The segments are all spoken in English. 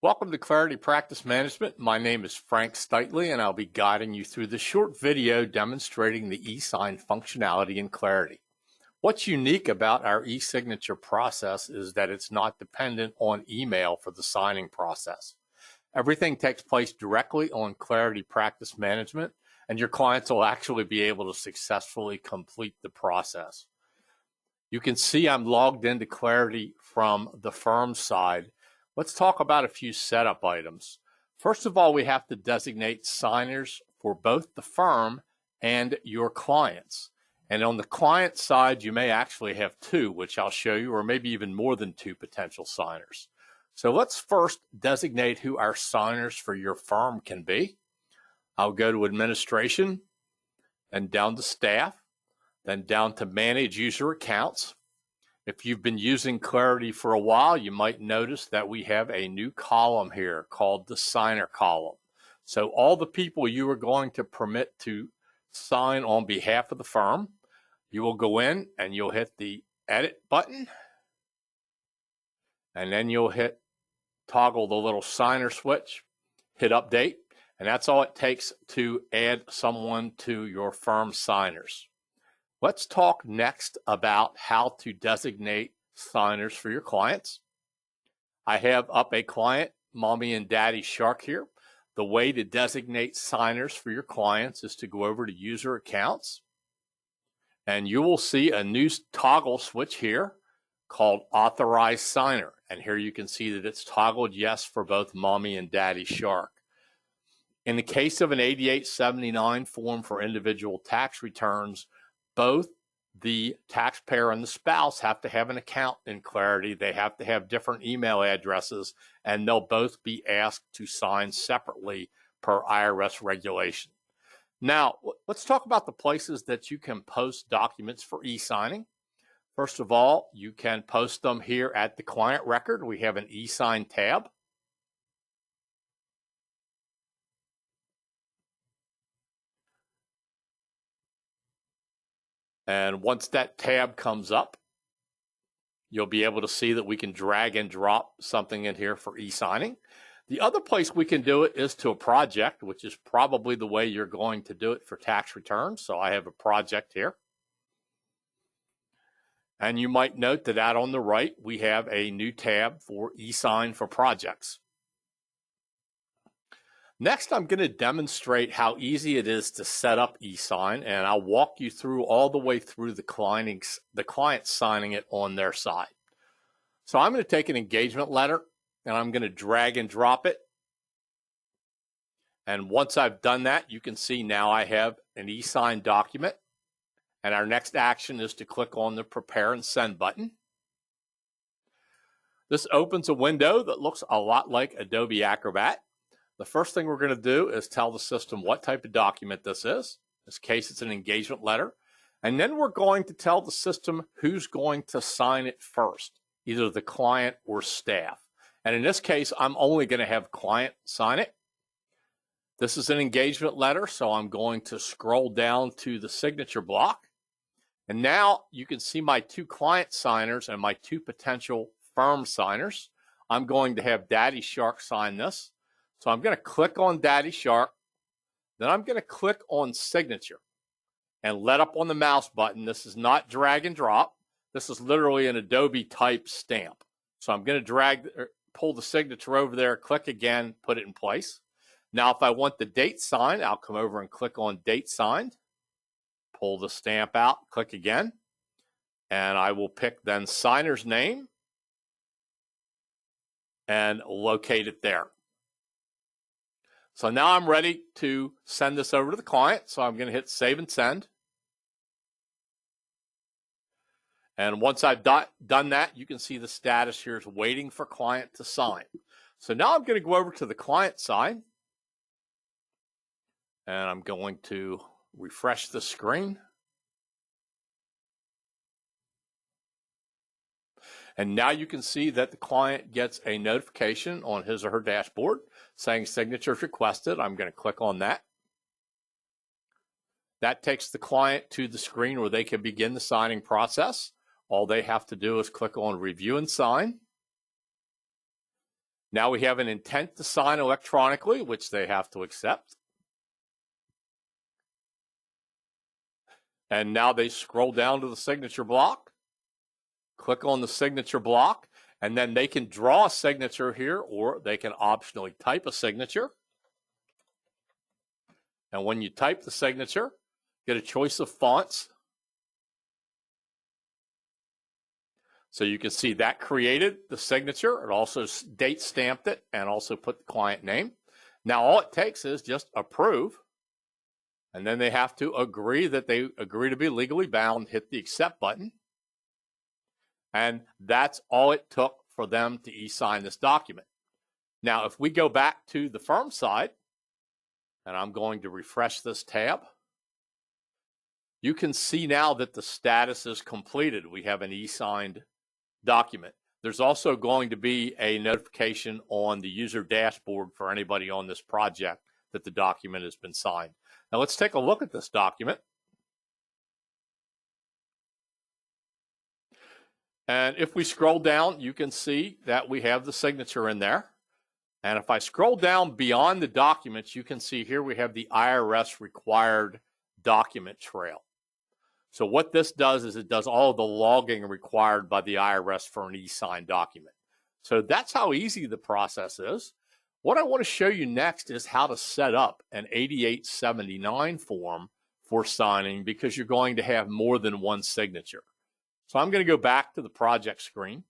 Welcome to Clarity Practice Management. My name is Frank Steitley, and I'll be guiding you through this short video demonstrating the esign functionality in Clarity. What's unique about our e-signature process is that it's not dependent on email for the signing process. Everything takes place directly on Clarity Practice Management, and your clients will actually be able to successfully complete the process. You can see I'm logged into Clarity from the firm side. Let's talk about a few setup items. First of all, we have to designate signers for both the firm and your clients. And on the client side, you may actually have two, which I'll show you, or maybe even more than two potential signers. So let's first designate who our signers for your firm can be. I'll go to Administration, and down to Staff, then down to Manage User Accounts. If you've been using Clarity for a while, you might notice that we have a new column here called the Signer column. So all the people you are going to permit to sign on behalf of the firm, you will go in and you'll hit the Edit button, and then you'll toggle the little signer switch, hit Update, and that's all it takes to add someone to your firm signers. Let's talk next about how to designate signers for your clients. I have up a client, Mommy and Daddy Shark here. The way to designate signers for your clients is to go over to User Accounts, and you will see a new toggle switch here called Authorize Signer. And here you can see that it's toggled yes for both Mommy and Daddy Shark. In the case of an 8879 form for individual tax returns, both the taxpayer and the spouse have to have an account in Clarity. They have to have different email addresses, and they'll both be asked to sign separately per IRS regulation. Now, let's talk about the places that you can post documents for e-signing. First of all, you can post them here at the client record. We have an e-sign tab. And once that tab comes up, you'll be able to see that we can drag and drop something in here for e-signing. The other place we can do it is to a project, which is probably the way you're going to do it for tax returns. So I have a project here. And you might note that out on the right, we have a new tab for e-sign for projects. Next, I'm going to demonstrate how easy it is to set up esign, and I'll walk you through all the way through the client signing it on their side. So I'm going to take an engagement letter, and I'm going to drag and drop it. And once I've done that, you can see now I have an esign document, and our next action is to click on the Prepare and Send button. This opens a window that looks a lot like Adobe Acrobat. The first thing we're going to do is tell the system what type of document this is. In this case, it's an engagement letter. And then we're going to tell the system who's going to sign it first, either the client or staff. And in this case, I'm only going to have client sign it. This is an engagement letter, so I'm going to scroll down to the signature block. And now you can see my two client signers and my two potential firm signers. I'm going to have Daddy Shark sign this. So I'm going to click on Daddy Shark, then I'm going to click on Signature and let up on the mouse button. This is not drag and drop. This is literally an Adobe type stamp. So I'm going to pull the signature over there, click again, put it in place. Now, if I want the date signed, I'll come over and click on Date Signed, pull the stamp out, click again, and I will pick then signer's name and locate it there. So now I'm ready to send this over to the client. So I'm going to hit Save and Send. And once I've done that, you can see the status here is waiting for client to sign. So now I'm going to go over to the client side. And I'm going to refresh the screen. And now you can see that the client gets a notification on his or her dashboard saying signatures requested. I'm going to click on that. That takes the client to the screen where they can begin the signing process. All they have to do is click on Review and Sign. Now we have an intent to sign electronically, which they have to accept. And now they scroll down to the signature block, click on the signature block, and then they can draw a signature here, or they can optionally type a signature. And when you type the signature, get a choice of fonts. So you can see that created the signature. It also date stamped it and also put the client name. Now all it takes is just approve. And then they have to agree that they agree to be legally bound, hit the accept button. And that's all it took for them to e-sign this document. Now, if we go back to the firm side, and I'm going to refresh this tab, you can see now that the status is completed. We have an e-signed document. There's also going to be a notification on the user dashboard for anybody on this project that the document has been signed. Now let's take a look at this document. And if we scroll down, you can see that we have the signature in there. And if I scroll down beyond the documents, you can see here we have the IRS required document trail. So what this does is it does all of the logging required by the IRS for an e-signed document. So that's how easy the process is. What I want to show you next is how to set up an 8879 form for signing, because you're going to have more than one signature. So I'm going to go back to the project screen.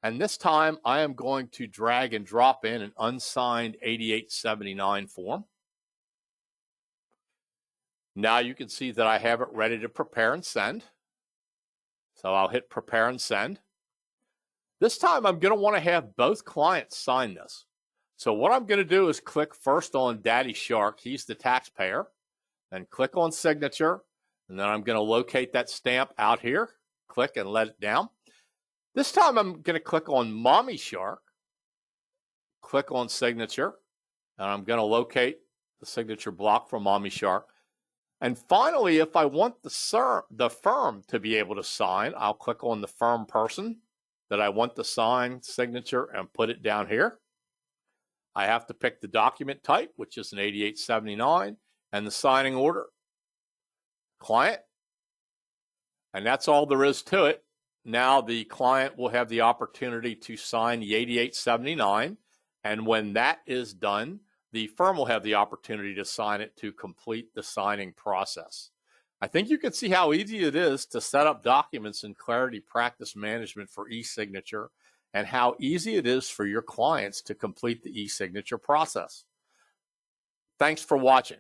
And this time I am going to drag and drop in an unsigned 8879 form. Now you can see that I have it ready to prepare and send. So I'll hit prepare and send. This time I'm going to want to have both clients sign this. So what I'm going to do is click first on Daddy Shark, he's the taxpayer, and click on signature. And then I'm going to locate that stamp out here, click and let it down. This time I'm going to click on Mommy Shark, click on signature, and I'm going to locate the signature block for Mommy Shark. And finally, if I want the firm to be able to sign, I'll click on the firm person that I want to sign signature and put it down here. I have to pick the document type, which is an 8879, and the signing order, client, and that's all there is to it. Now the client will have the opportunity to sign the 8879, and when that is done, the firm will have the opportunity to sign it to complete the signing process. I think you can see how easy it is to set up documents in Clarity Practice Management for e-signature, and how easy it is for your clients to complete the e-signature process. Thanks for watching.